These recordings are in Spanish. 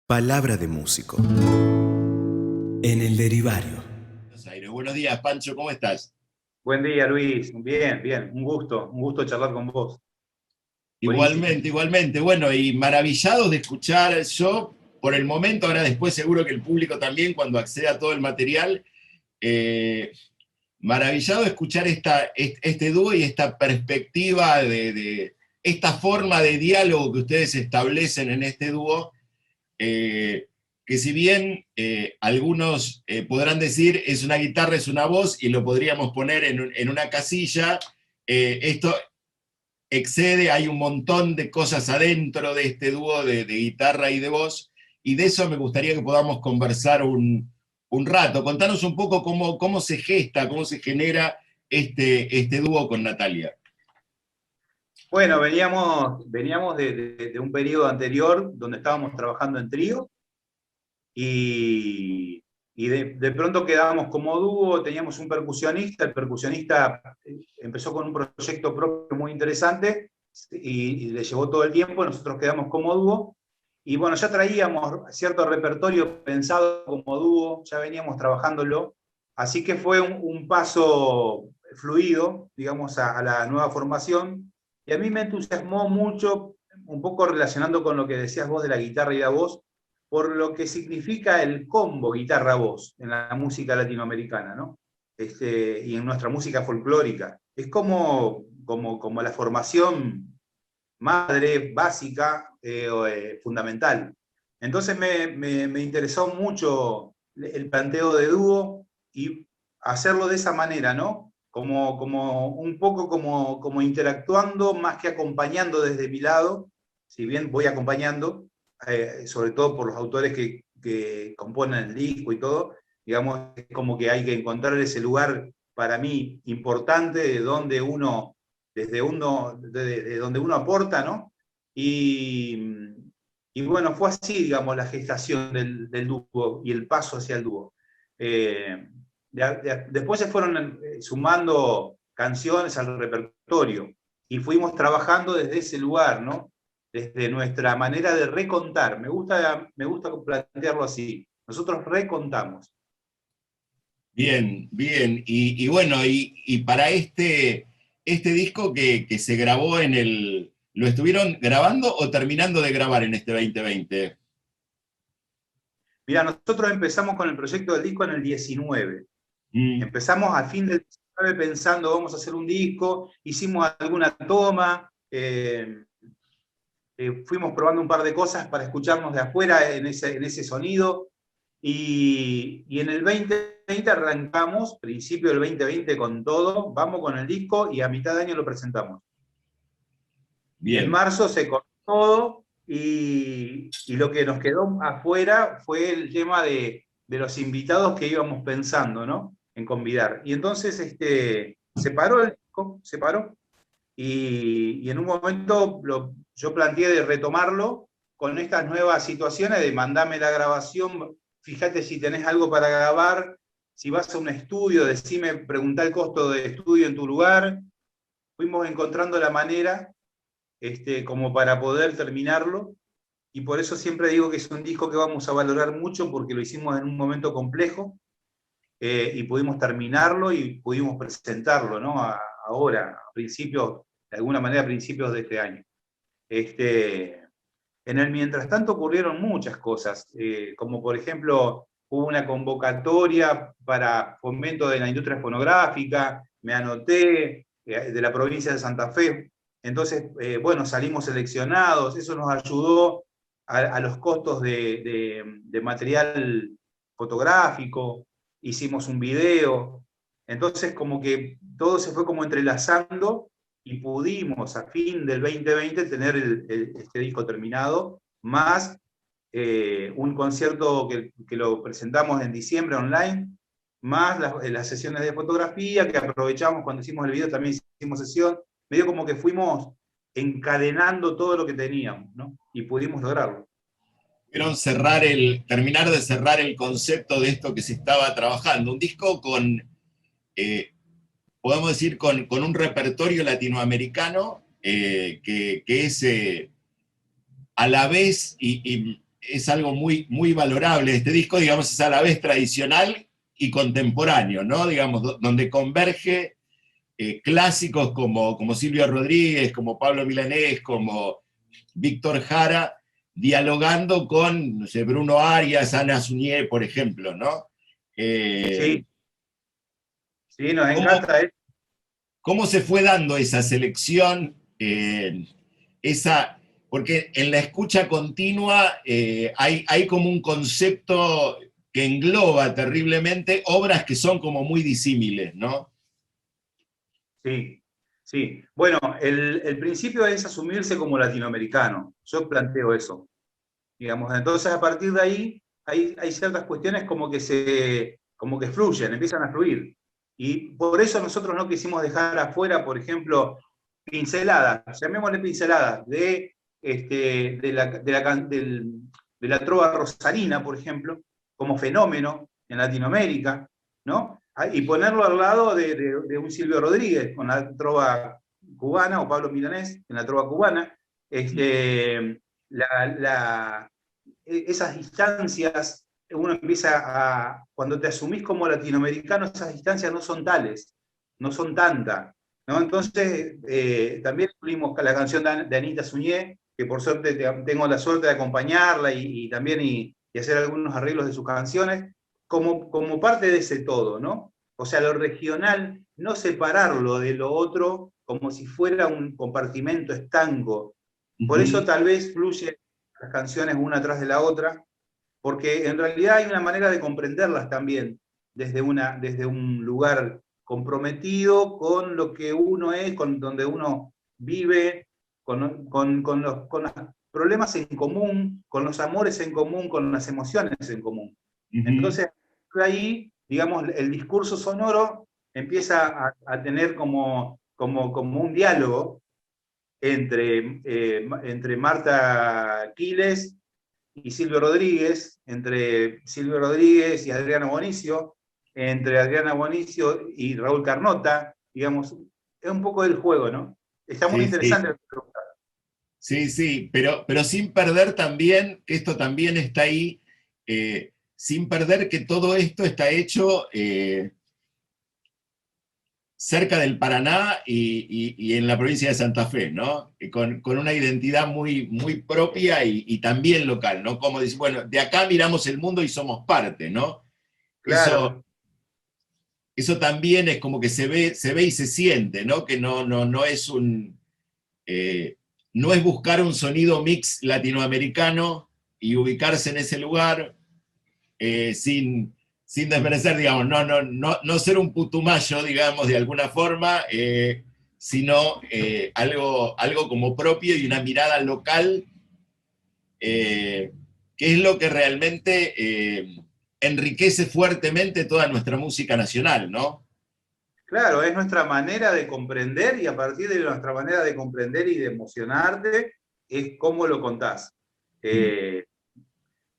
Palabra de músico. En el derivario. Buenos días, Pancho, ¿cómo estás? Buen día, Luis. Bien, bien. Un gusto charlar con vos. Buenísimo. Igualmente, igualmente. Bueno, y maravillados de escuchar yo, por el momento, ahora después seguro que el público también, cuando acceda a todo el material, eh, maravillado de escuchar este dúo y esta perspectiva esta forma de diálogo que ustedes establecen en este dúo, que si bien algunos podrán decir es una guitarra, es una voz, y lo podríamos poner en una casilla, esto excede, hay un montón de cosas adentro de este dúo de guitarra y de voz, y de eso me gustaría que podamos conversar un rato. Contanos un poco cómo se gesta, cómo se genera este dúo con Natalia. Bueno, veníamos de un periodo anterior donde estábamos trabajando en trío y de pronto quedábamos como dúo, teníamos un percusionista, el percusionista empezó con un proyecto propio muy interesante y le llevó todo el tiempo, nosotros quedamos como dúo y bueno, ya traíamos cierto repertorio pensado como dúo, ya veníamos trabajándolo, así que fue un paso fluido, digamos, a la nueva formación. Y a mí me entusiasmó mucho, un poco relacionando con lo que decías vos de la guitarra y la voz, por lo que significa el combo guitarra-voz en la música latinoamericana, ¿no? Y en nuestra música folclórica. Es como la formación madre, básica, fundamental. Entonces me interesó mucho el planteo de dúo y hacerlo de esa manera, ¿no? Como un poco como interactuando más que acompañando desde mi lado, si bien voy acompañando, sobre todo por los autores que componen el disco y todo, digamos, es como que hay que encontrar ese lugar para mí importante de donde uno, de donde uno aporta, ¿no? Y bueno, fue así, digamos, la gestación del dúo y el paso hacia el dúo. Después se fueron sumando canciones al repertorio y fuimos trabajando desde ese lugar, ¿no? Desde nuestra manera de recontar. Me gusta plantearlo así. Nosotros recontamos. Bien, bien. Y bueno, y para este disco que se grabó ¿lo estuvieron grabando o terminando de grabar en este 2020? Mira, nosotros empezamos con el proyecto del disco en el 19. Mm, Empezamos al fin del 19 pensando, vamos a hacer un disco, hicimos alguna toma, fuimos probando un par de cosas para escucharnos de afuera en ese sonido, y en el 2020 arrancamos, principio del 2020 con todo, vamos con el disco y a mitad de año lo presentamos. Y en bien. marzo se cortó todo y lo que nos quedó afuera fue el tema de los invitados que íbamos pensando, ¿no? En convidar. Y entonces se paró el disco, se paró, y en un momento yo planteé de retomarlo con estas nuevas situaciones de mandame la grabación, fíjate si tenés algo para grabar, si vas a un estudio, decime, preguntá el costo de estudio en tu lugar. Fuimos encontrando la manera como para poder terminarlo, y por eso siempre digo que es un disco que vamos a valorar mucho porque lo hicimos en un momento complejo, y pudimos terminarlo y pudimos presentarlo, ¿no? Ahora, a principios, de alguna manera a principios de este año. En el mientras tanto ocurrieron muchas cosas, como por ejemplo hubo una convocatoria para fomento de la industria fonográfica, me anoté, de la provincia de Santa Fe, entonces, bueno, salimos seleccionados, eso nos ayudó a los costos de material fotográfico, hicimos un video, entonces como que todo se fue como entrelazando y pudimos a fin del 2020 tener este disco terminado, más un concierto que lo presentamos en diciembre online, más las sesiones de fotografía que aprovechamos cuando hicimos el video, también hicimos sesión, medio como que fuimos encadenando todo lo que teníamos, ¿no? Y pudimos lograrlo. Pudieron terminar de cerrar el concepto de esto que se estaba trabajando. Un disco eh, podemos decir, con un repertorio latinoamericano que es a la vez, y es algo muy, muy valorable de este disco, digamos, es a la vez tradicional y contemporáneo, ¿no? Digamos, donde converge clásicos como Silvio Rodríguez, como Pablo Milanés, como Víctor Jara, dialogando con, no sé, Bruno Arias, Ana Suñé, por ejemplo, ¿no? Sí, sí, nos ¿Cómo, encanta. cómo se fue dando esa selección? Esa, porque en la escucha continua hay como un concepto que engloba terriblemente obras que son como muy disímiles, ¿no? Sí, sí. Bueno, el principio es asumirse como latinoamericano. Yo planteo eso. Digamos, entonces a partir de ahí hay ciertas cuestiones como que fluyen, empiezan a fluir. Y por eso nosotros no quisimos dejar afuera, por ejemplo, pinceladas, llamémosle pinceladas, de la trova rosarina, por ejemplo, como fenómeno en Latinoamérica, ¿no? Y ponerlo al lado de un Silvio Rodríguez con la trova cubana, o Pablo Milanés en la trova cubana. La, la, Esas distancias, uno empieza cuando te asumís como latinoamericano, esas distancias no son tales, no son tantas, ¿no? Entonces, también incluimos la canción de Anita Suñé, que por suerte tengo la suerte de acompañarla y también hacer algunos arreglos de sus canciones, como parte de ese todo, ¿no? O sea, lo regional, no separarlo de lo otro como si fuera un compartimento estanco. Por eso tal vez fluye las canciones una tras de la otra, porque en realidad hay una manera de comprenderlas también, desde un lugar comprometido con lo que uno es, con donde uno vive, con los problemas en común, con los amores en común, con las emociones en común. Entonces, ahí, digamos, el discurso sonoro empieza a tener como un diálogo entre Marta Quiles y Silvio Rodríguez, entre Silvio Rodríguez y Adriana Bonicio, entre Adriana Bonicio y Raúl Carnota, digamos, es un poco del juego, ¿no? Está muy Sí, sí. interesante. Sí, sí, pero sin perder también, que esto también está ahí, sin perder que todo esto está hecho cerca del Paraná y en la provincia de Santa Fe, ¿no? Con una identidad muy, muy propia y también local, ¿no? Como decir, bueno, de acá miramos el mundo y somos parte, ¿no? Eso, Claro, eso también es como que se ve y se siente, ¿no? Que no es eh, no es buscar un sonido mix latinoamericano y ubicarse en ese lugar sin desmerecer, digamos, no ser un putumayo, digamos, de alguna forma, sino algo como propio y una mirada local, que es lo que realmente enriquece fuertemente toda nuestra música nacional, ¿no? claro, es nuestra manera de comprender y a partir de nuestra manera de comprender y de emocionarte es cómo lo contás. Mm. Eh,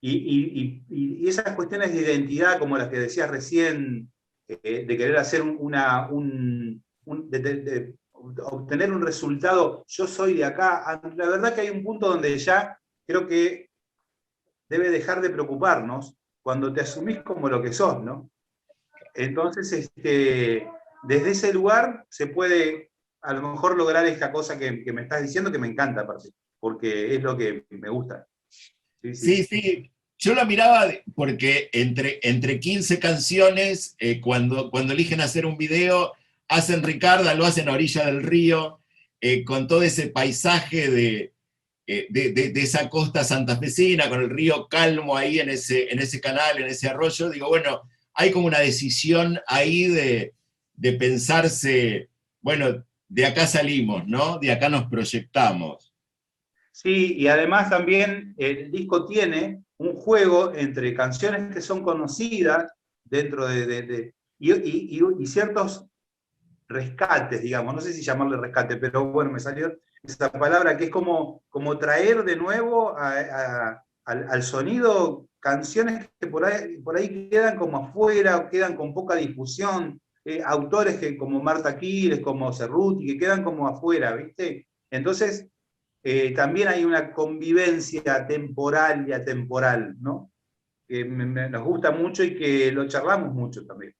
y esas cuestiones de identidad, como las que decías recién, de querer hacer de obtener un resultado, yo soy de acá, la verdad que hay un punto donde ya creo que debe dejar de preocuparnos cuando te asumís como lo que sos, ¿no? Entonces, desde ese lugar se puede a lo mejor lograr esta cosa que me estás diciendo, que me encanta, aparte, porque es lo que me gusta. Sí, Sí, sí. sí. Yo la miraba porque entre 15 canciones, cuando eligen hacer un video, hacen Ricarda, lo hacen a orilla del río, con todo ese paisaje de esa costa santafesina, con el río calmo ahí en ese canal, en ese arroyo. Digo, bueno, hay como una decisión ahí de pensarse, bueno, de acá salimos, ¿no? De acá nos proyectamos. Sí, y además también el disco tiene un juego entre canciones que son conocidas dentro y ciertos rescates, digamos, no sé si llamarle rescate, pero bueno, me salió esa palabra que es como traer de nuevo al sonido canciones que por ahí quedan como afuera, o quedan con poca difusión, autores como Marta Quiles, como Cerruti, que quedan como afuera, ¿viste? Entonces, también hay una convivencia temporal y atemporal, ¿no? Que nos gusta mucho y que lo charlamos mucho también,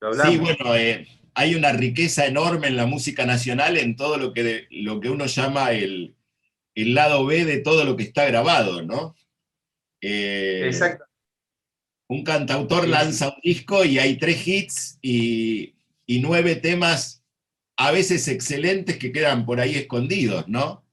lo Sí, hablamos. bueno, hay una riqueza enorme en la música nacional en todo lo que uno llama el lado B de todo lo que está grabado, ¿no? Eh, Exacto. un cantautor Sí, sí. lanza un disco y hay 3 hits y 9 temas, a veces excelentes, que quedan por ahí escondidos, ¿no?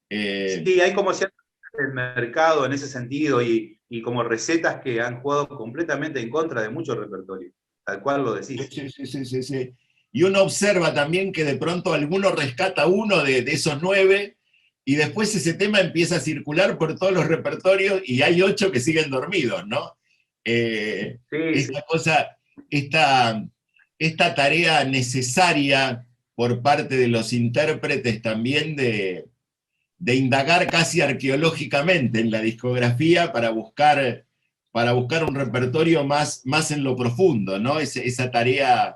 Eh, Sí, hay como cierto el mercado en ese sentido y como recetas que han jugado completamente en contra de mucho repertorio, tal cual lo decís. sí, sí, sí, sí, sí. Y uno observa también que de pronto alguno rescata uno de esos 9 y después ese tema empieza a circular por todos los repertorios y hay 8 que siguen dormidos, ¿no? Sí, sí. Esta cosa, esta, esta tarea necesaria por parte de los intérpretes también de indagar casi arqueológicamente en la discografía para buscar un repertorio más en lo profundo, ¿no? Esa tarea,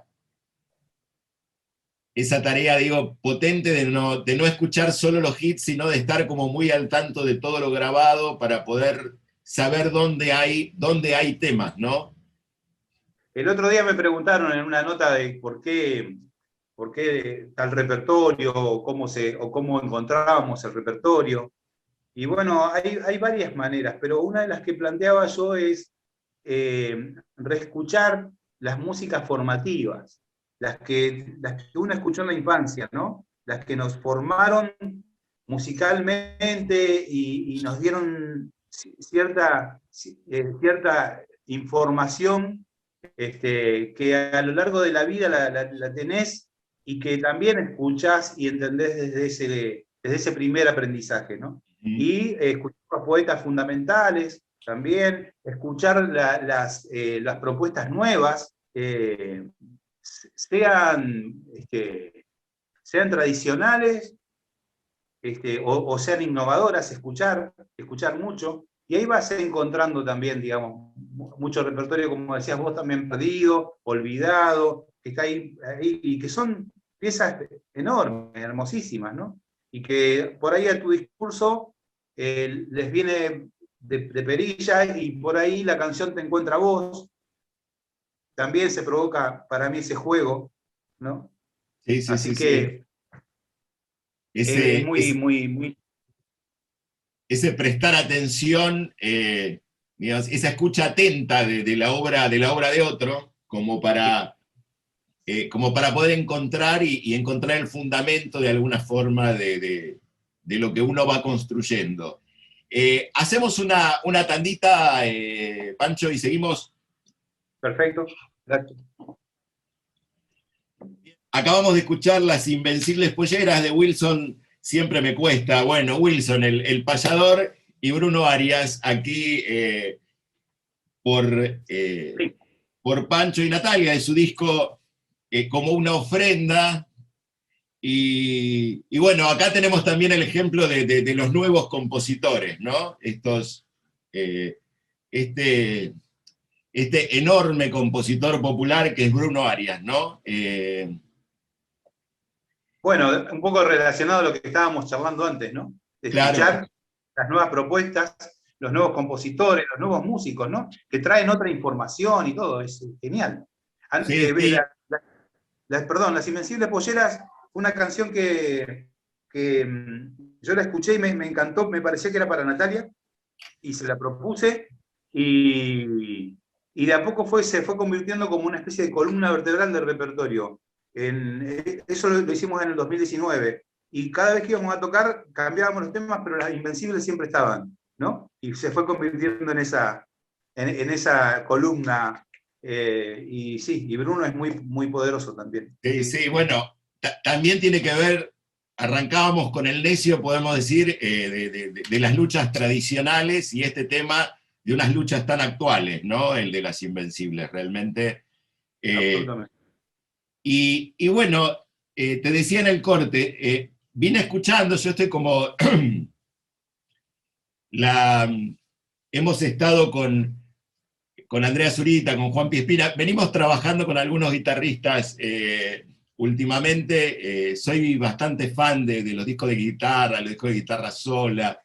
digo, potente de no escuchar solo los hits, sino de estar como muy al tanto de todo lo grabado para poder saber dónde hay temas, ¿no? El otro día me preguntaron en una nota de por qué tal repertorio, o cómo encontrábamos el repertorio. Y bueno, hay varias maneras, pero una de las que planteaba yo es reescuchar las músicas formativas, las que uno escuchó en la infancia, ¿no? Las que nos formaron musicalmente y nos dieron cierta información que a lo largo de la vida la tenés y que también escuchás y entendés desde ese primer aprendizaje, ¿no? Y escuchar a poetas fundamentales, también escuchar las propuestas nuevas, sean, sean tradicionales o sean innovadoras, escuchar mucho, y ahí vas encontrando también, digamos, mucho repertorio, como decías vos, también perdido, olvidado, que está ahí y que son piezas enormes, hermosísimas, ¿no? Y que por ahí a tu discurso les viene de perilla y por ahí la canción te encuentra a vos, también se provoca para mí ese juego, ¿no? Sí, sí, Así sí, sí. que es Ese, muy, muy, muy... ese prestar atención, digamos, esa escucha atenta de la obra de otro, como para poder encontrar y encontrar el fundamento de alguna forma de lo que uno va construyendo. Hacemos una tandita, Pancho, y seguimos. Perfecto. Gracias. Acabamos de escuchar Las Invencibles Polleras de Wilson, Siempre Me Cuesta. Bueno, Wilson, el payador, y Bruno Arias, aquí por, eh, Sí. por Pancho y Natalia, de su disco Como una ofrenda. Y bueno, acá tenemos también el ejemplo de los nuevos compositores, ¿no? Eh, este, este enorme compositor popular que es Bruno Arias, ¿no? Bueno, un poco relacionado a lo que estábamos charlando antes, ¿no? De Claro, escuchar las nuevas propuestas, los nuevos compositores, los nuevos músicos, ¿no? Que traen otra información y todo, es genial. sí, sí, Perdón, Las Invencibles Polleras fue una canción que yo la escuché y me encantó, me parecía que era para Natalia, y se la propuse, y de a poco se fue convirtiendo como una especie de columna vertebral del repertorio. Eso lo hicimos en el 2019, y cada vez que íbamos a tocar cambiábamos los temas, pero las Invencibles siempre estaban, ¿no? Y se fue convirtiendo en esa columna, y sí, y Bruno es muy, muy poderoso también. sí, Sí. sí, bueno, también tiene que ver, arrancábamos con el necio, podemos decir, de las luchas tradicionales y este tema de unas luchas tan actuales, ¿no? El de las Invencibles, realmente. Eh, Absolutamente. y bueno, te decía en el corte, vine escuchando, yo estoy como la, hemos estado con Andrea Zurita, con Juan Piespina, venimos trabajando con algunos guitarristas últimamente soy bastante fan de los discos de guitarra, los discos de guitarra sola,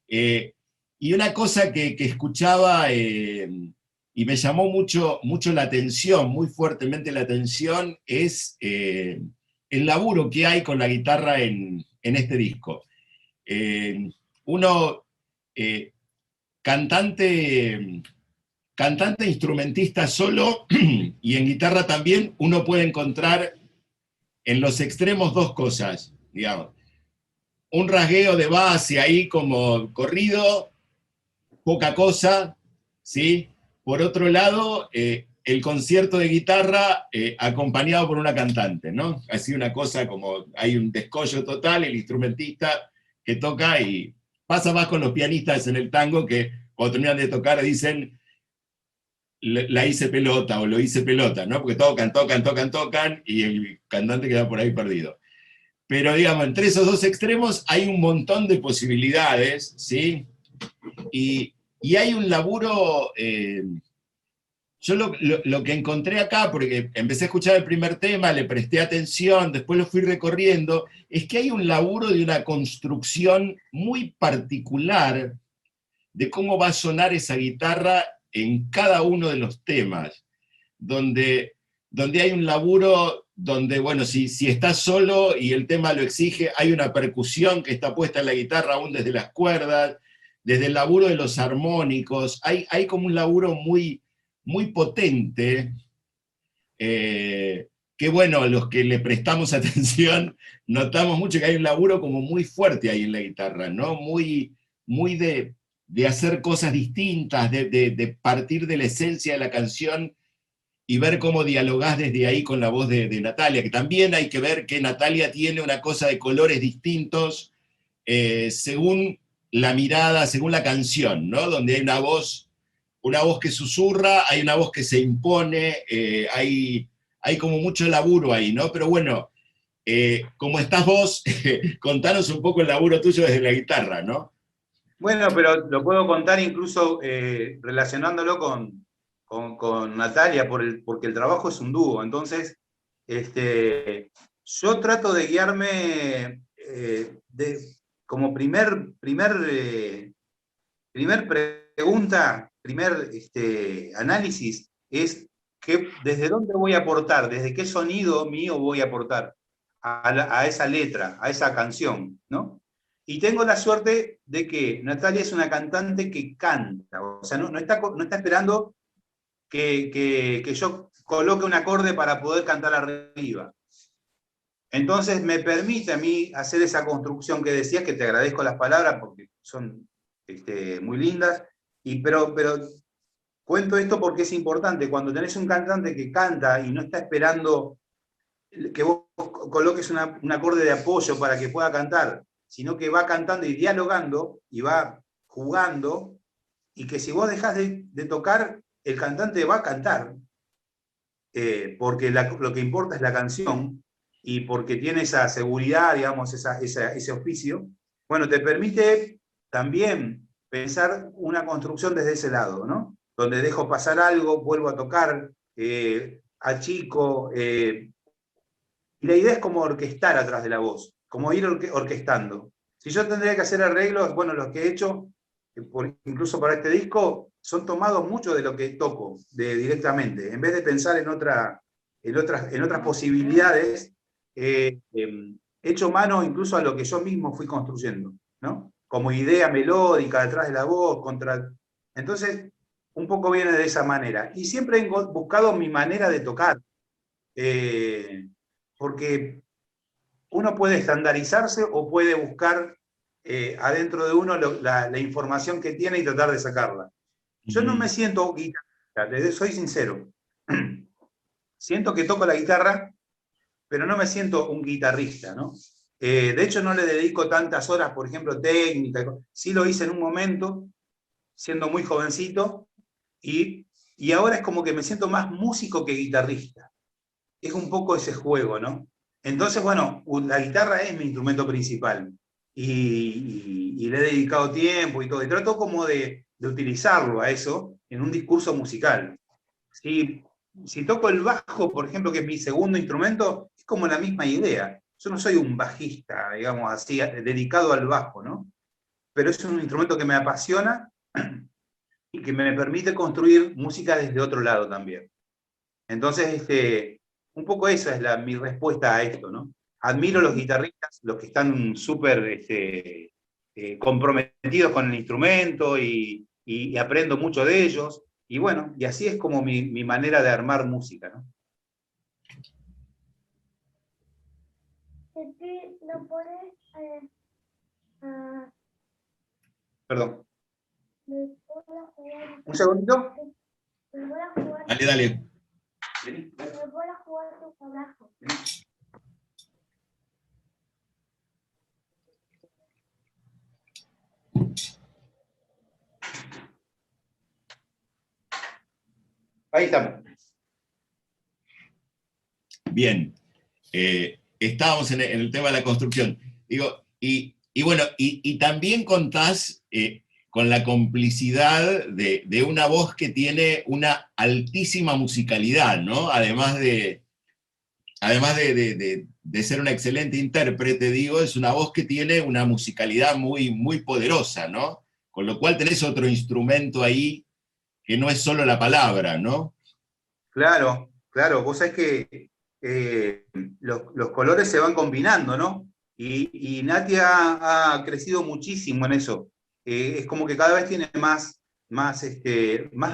y una cosa que escuchaba y me llamó mucho la atención, muy fuertemente la atención, es el laburo que hay con la guitarra en este disco. Uno, cantante instrumentista solo, y en guitarra también, uno puede encontrar en los extremos dos cosas, digamos. Un rasgueo de base ahí como corrido, poca cosa, ¿sí? Por otro lado, el concierto de guitarra acompañado por una cantante, ¿no? Así una cosa como, hay un descollo total, el instrumentista que toca, y pasa más con los pianistas en el tango, que cuando terminan de tocar dicen, la hice pelota, o lo hice pelota, ¿no? Porque tocan, y el cantante queda por ahí perdido. Pero digamos, entre esos dos extremos hay un montón de posibilidades, ¿sí? Y hay un laburo, yo lo que encontré acá, porque empecé a escuchar el primer tema, le presté atención, después lo fui recorriendo, es que hay un laburo de una construcción muy particular de cómo va a sonar esa guitarra en cada uno de los temas, donde hay un laburo donde, bueno, si estás solo y el tema lo exige, hay una percusión que está puesta en la guitarra aún desde las cuerdas, desde el laburo de los armónicos, hay como un laburo muy potente, que bueno, los que le prestamos atención, notamos mucho que hay un laburo como muy fuerte ahí en la guitarra, ¿no? Muy de hacer cosas distintas, de partir de la esencia de la canción y ver cómo dialogás desde ahí con la voz de Natalia, que también hay que ver que Natalia tiene una cosa de colores distintos según la mirada, según la canción, ¿no? Donde hay una voz que susurra, hay una voz que se impone, hay como mucho laburo ahí, ¿no? Pero bueno, como estás vos, contanos un poco el laburo tuyo desde la guitarra, ¿no? Bueno, pero lo puedo contar incluso relacionándolo con Natalia, porque el trabajo es un dúo. Entonces, yo trato de guiarme como primer pregunta, análisis, es desde dónde voy a aportar, desde qué sonido mío voy a aportar a esa letra, a esa canción, ¿no? Y tengo la suerte de que Natalia es una cantante que canta, o sea, no está esperando que yo coloque un acorde para poder cantar arriba. Entonces me permite a mí hacer esa construcción que decías, que te agradezco las palabras porque son muy lindas, pero cuento esto porque es importante. Cuando tenés un cantante que canta y no está esperando que vos coloques un acorde de apoyo para que pueda cantar, sino que va cantando y dialogando, y va jugando, y que si vos dejás de tocar, el cantante va a cantar, porque lo que importa es la canción, y porque tiene esa seguridad, digamos, ese oficio, bueno, te permite también pensar una construcción desde ese lado, ¿no? Donde dejo pasar algo, vuelvo a tocar, achico, y la idea es como orquestar atrás de la voz, como ir orquestando. Si yo tendría que hacer arreglos, bueno, los que he hecho, incluso para este disco, son tomados mucho de lo que toco directamente. En vez de pensar en otras posibilidades, he hecho mano incluso a lo que yo mismo fui construyendo, ¿no? Como idea melódica detrás de la voz. Entonces, un poco viene de esa manera. Y siempre he buscado mi manera de tocar. Porque uno puede estandarizarse o puede buscar adentro de uno la información que tiene y tratar de sacarla. Yo no me siento guitarrista, soy sincero. Siento que toco la guitarra, pero no me siento un guitarrista, ¿no? De hecho, no le dedico tantas horas, por ejemplo, técnica. Sí lo hice en un momento, siendo muy jovencito, y ahora es como que me siento más músico que guitarrista. Es un poco ese juego, ¿no? Entonces, bueno, la guitarra es mi instrumento principal, y le he dedicado tiempo y todo, y trato como de utilizarlo a eso en un discurso musical. Si toco el bajo, por ejemplo, que es mi segundo instrumento, como la misma idea. Yo no soy un bajista, digamos así, dedicado al bajo, ¿no? Pero es un instrumento que me apasiona y que me permite construir música desde otro lado también. Entonces, un poco esa es mi respuesta a esto, ¿no? Admiro a los guitarristas, los que están súper comprometidos con el instrumento y aprendo mucho de ellos. Y bueno, y así es como mi manera de armar música, ¿no? ¿Lo puedes Perdón. ¿me puedo jugar? ¿Un segundito? ¿Me puedo jugar? Dale, dale. Vení, ¿Me puedo jugar tu abrazo? ahí estamos. Bien. Estábamos en el tema de la construcción. Digo, y bueno, y también contás con la complicidad de una voz que tiene una altísima musicalidad, ¿no? Además de ser una excelente intérprete, digo, es una voz que tiene una musicalidad muy, muy poderosa, ¿no? Con lo cual tenés otro instrumento ahí que no es solo la palabra, ¿no? Claro, claro. Vos sabés que los colores se van combinando, ¿no? Y Nati ha crecido muchísimo en eso. Es como que cada vez tiene más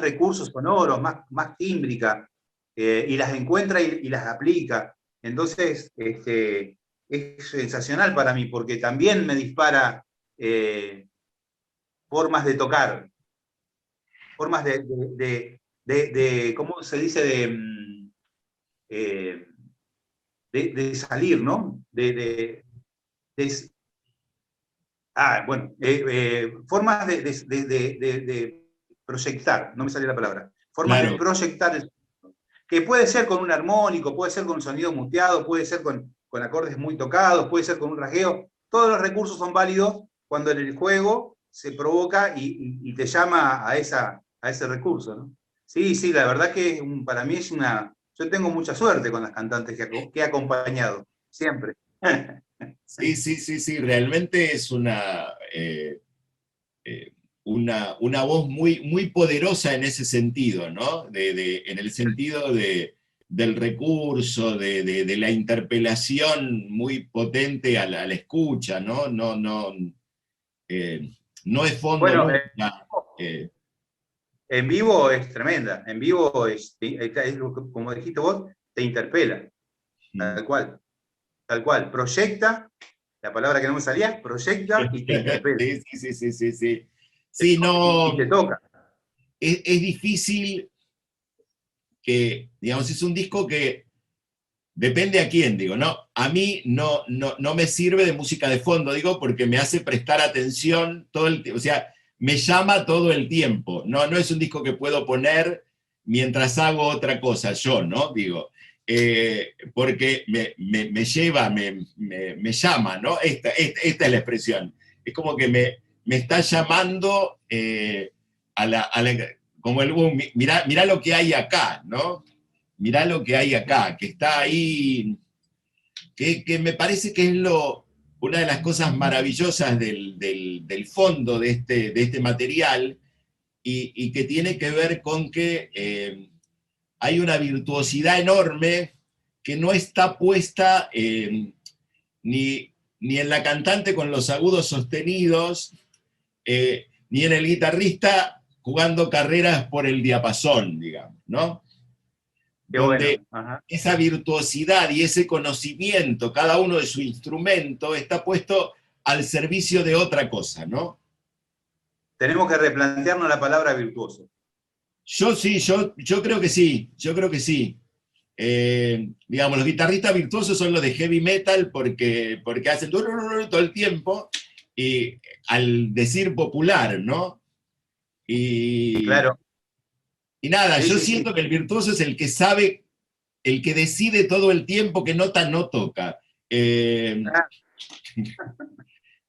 recursos sonoros, más tímbrica, y las encuentra y las aplica. Entonces, es sensacional para mí, porque también me dispara formas de tocar, formas ¿cómo se dice? De salir, ¿no? Bueno, formas de proyectar, no me salió la palabra, formas de Claro. proyectar el sonido, que puede ser con un armónico, puede ser con un sonido muteado, puede ser con acordes muy tocados, puede ser con un rasgueo, todos los recursos son válidos cuando en el juego se provoca y te llama a ese recurso, ¿no? Sí, sí, la verdad que para mí es yo tengo mucha suerte con las cantantes que he acompañado, siempre. Sí, sí, sí, sí, realmente es una voz muy, muy poderosa en ese sentido, ¿no? En el sentido del recurso, de la interpelación muy potente a la escucha, ¿no? No es fondo Bueno, nunca. en vivo es tremenda, en vivo como dijiste vos, te interpela, tal cual, proyecta, la palabra que no me salía, proyecta y te interpela, Sí, sí, sí, sí, sí, sí. Sí, y te no, toca. es difícil que, digamos, es un disco que depende a quién, digo, ¿no? A mí no me sirve de música de fondo, digo, porque me hace prestar atención todo el tiempo, o sea, me llama todo el tiempo, no es un disco que puedo poner mientras hago otra cosa, yo, ¿no? Digo, porque me lleva, me llama, ¿no? Esta es la expresión. Es como que me está llamando como mirá lo que hay acá, ¿no? Mirá lo que hay acá, que está ahí, que me parece que es una de las cosas maravillosas del fondo de este material, y que tiene que ver con que hay una virtuosidad enorme que no está puesta ni en la cantante con los agudos sostenidos, ni en el guitarrista jugando carreras por el diapasón, digamos, ¿no? Qué Donde bueno. Ajá. esa virtuosidad y ese conocimiento, cada uno de su instrumento, está puesto al servicio de otra cosa, ¿no? Tenemos que replantearnos la palabra virtuoso. Yo creo que sí, yo creo que sí. Digamos, los guitarristas virtuosos son los de heavy metal porque hacen todo el tiempo, y al decir popular, ¿no? Y, Claro. y nada, Sí, yo sí, sí. siento que el virtuoso es el que sabe, el que decide todo el tiempo qué nota no toca. Ah,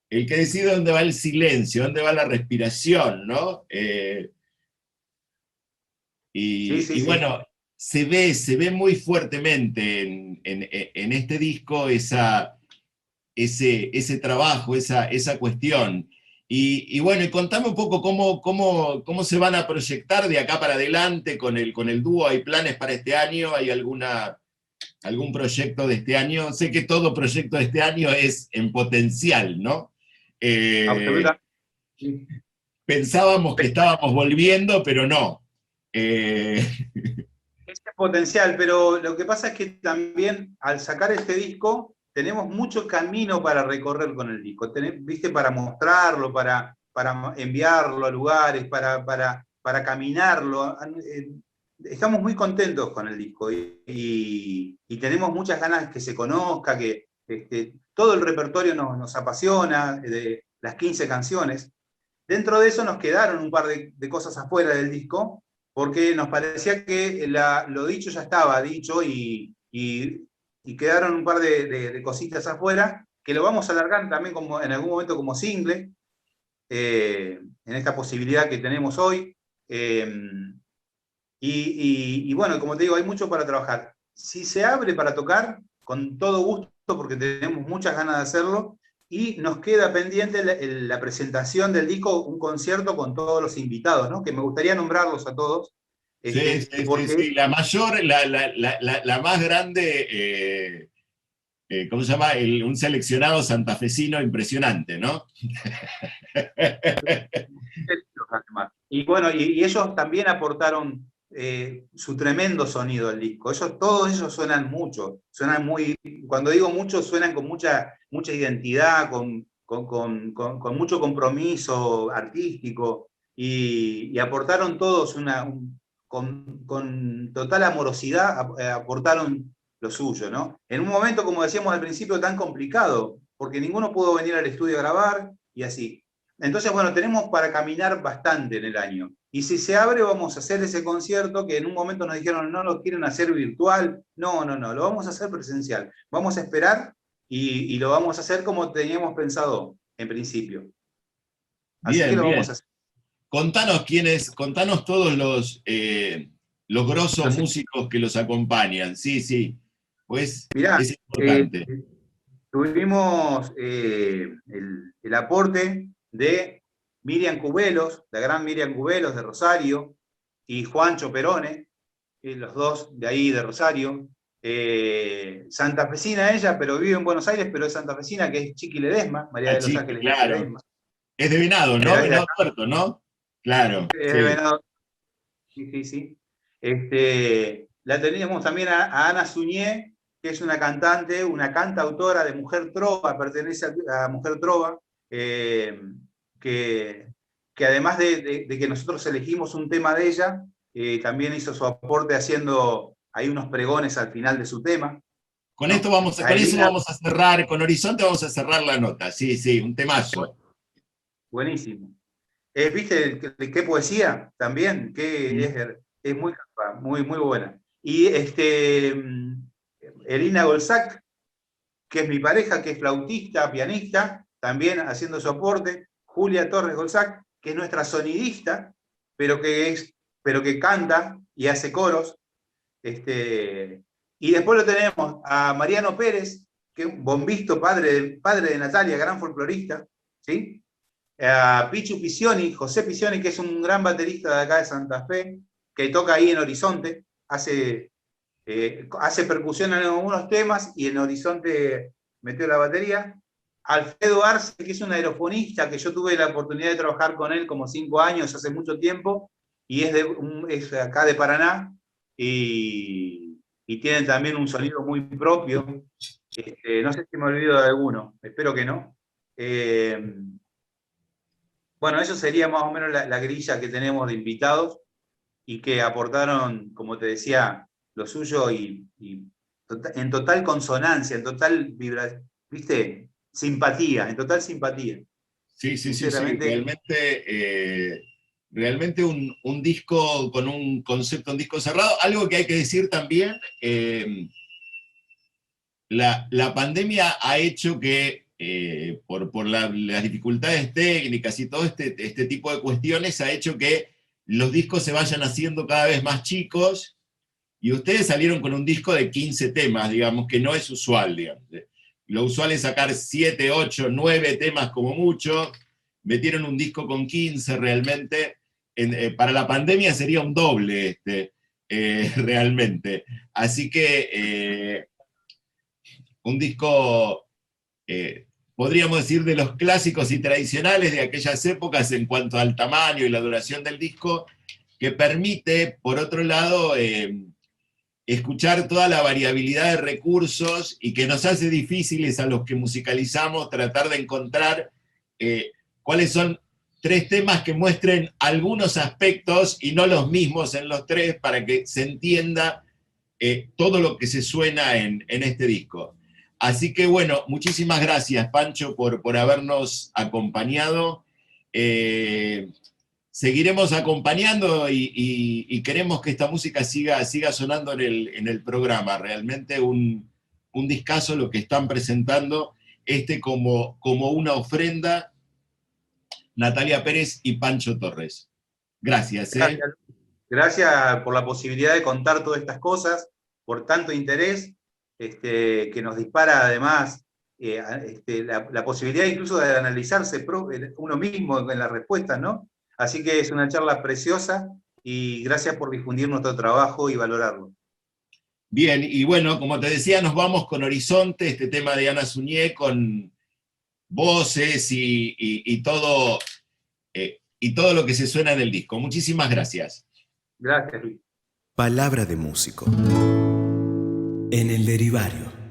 El que decide dónde va el silencio, dónde va la respiración, ¿no? sí, sí, Y sí. bueno, se ve muy fuertemente en este disco ese trabajo, esa cuestión. Y bueno, y contame un poco cómo se van a proyectar de acá para adelante con el dúo. ¿Hay planes para este año? ¿Hay algún proyecto de este año? Sé que todo proyecto de este año es en potencial, ¿no? Absolutamente. Pensábamos que estábamos volviendo, pero no. Ese potencial, pero lo que pasa es que también al sacar este disco tenemos mucho camino para recorrer con el disco, ¿viste? Para mostrarlo, para enviarlo a lugares, para caminarlo. Estamos muy contentos con el disco y tenemos muchas ganas que se conozca, que todo el repertorio nos apasiona, de las 15 canciones. Dentro de eso nos quedaron un par de cosas afuera del disco, porque nos parecía que lo dicho ya estaba dicho y quedaron un par de cositas afuera, que lo vamos a alargar también en algún momento como single, en esta posibilidad que tenemos hoy. Y bueno, como te digo, hay mucho para trabajar. Si se abre para tocar, con todo gusto, porque tenemos muchas ganas de hacerlo, y nos queda pendiente la presentación del disco, un concierto con todos los invitados, ¿no? Que me gustaría nombrarlos a todos. Sí, sí. La mayor, la más grande, ¿cómo se llama? Un seleccionado santafesino impresionante, ¿no? Y bueno, y ellos también aportaron su tremendo sonido al disco. Todos ellos suenan mucho, suenan muy, cuando digo mucho, suenan con mucha identidad, con mucho compromiso artístico, y aportaron todos con total amorosidad, aportaron lo suyo, ¿no? En un momento, como decíamos al principio, tan complicado, porque ninguno pudo venir al estudio a grabar, y así. Entonces, bueno, tenemos para caminar bastante en el año. Y si se abre, vamos a hacer ese concierto que en un momento nos dijeron, no lo quieren hacer virtual. No, lo vamos a hacer presencial. Vamos a esperar y lo vamos a hacer como teníamos pensado en principio. Así que lo vamos a hacer. Contanos todos los grosos músicos que los acompañan. Sí, pues mirá, es importante. Tuvimos el aporte de Miriam Cubelos, la gran Miriam Cubelos de Rosario, y Juancho Perone, los dos de ahí de Rosario. Santafesina ella, pero vive en Buenos Aires, pero es santafesina, que es Chiqui Ledesma, María de los Ángeles claro. Ledesma. Es de Venado, ¿no? Venado Tuerto, ¿no? Claro. Es de Venado. Sí. La teníamos también a Ana Suñé, que es una cantante, una cantautora de Mujer Trova, pertenece a Mujer Trova, que además de que nosotros elegimos un tema de ella, también hizo su aporte haciendo ahí unos pregones al final de su tema. Con eso vamos a cerrar, con Horizonte vamos a cerrar la nota, sí, un temazo. Buenísimo. ¿Viste qué poesía también? Es muy buena. Y Elina Golzac, que es mi pareja, que es flautista, pianista, también haciendo su aporte. Julia Torres Golzac, que es nuestra sonidista, pero que canta y hace coros. Y después lo tenemos a Mariano Pérez, que es un bombisto, padre de Natalia, gran folclorista, ¿sí? A Pichu Pisioni, José Pisioni, que es un gran baterista de acá de Santa Fe, que toca ahí en Horizonte, hace percusión en algunos temas y en Horizonte metió la batería. Alfredo Arce, que es un aerofonista, que yo tuve la oportunidad de trabajar con él como 5 años, hace mucho tiempo, y es acá de Paraná, y tiene también un sonido muy propio. No sé si me olvido de alguno, espero que no. Bueno, eso sería más o menos la grilla que tenemos de invitados y que aportaron, como te decía, lo suyo y en total consonancia, en total ¿viste? Simpatía, en total simpatía. Sí, realmente un disco con un concepto, un disco cerrado. Algo que hay que decir también, la pandemia ha hecho que, por las dificultades técnicas y todo este tipo de cuestiones, ha hecho que los discos se vayan haciendo cada vez más chicos, y ustedes salieron con un disco de 15 temas, digamos, que no es usual, digamos. Lo usual es sacar 7, 8, 9 temas como mucho, metieron un disco con 15 realmente. Para la pandemia sería un doble realmente. Así que un disco, podríamos decir, de los clásicos y tradicionales de aquellas épocas en cuanto al tamaño y la duración del disco, que permite, por otro lado, escuchar toda la variabilidad de recursos y que nos hace difíciles a los que musicalizamos tratar de encontrar cuáles son 3 temas que muestren algunos aspectos y no los mismos en los 3 para que se entienda todo lo que se suena en este disco. Así que bueno, muchísimas gracias, Pancho, por habernos acompañado. Seguiremos acompañando y queremos que esta música siga sonando en el programa. Realmente un discazo lo que están presentando, como una ofrenda, Natalia Pérez y Pancho Torres. Gracias. Gracias por la posibilidad de contar todas estas cosas, por tanto interés, que nos dispara además la posibilidad incluso de analizarse uno mismo en las respuestas, ¿no? Así que es una charla preciosa y gracias por difundir nuestro trabajo y valorarlo. Bien, y bueno, como te decía, nos vamos con Horizonte, este tema de Ana Suñé, con voces y todo lo que se suena en el disco. Muchísimas gracias. Gracias, Luis. Palabra de músico. En el Derivario.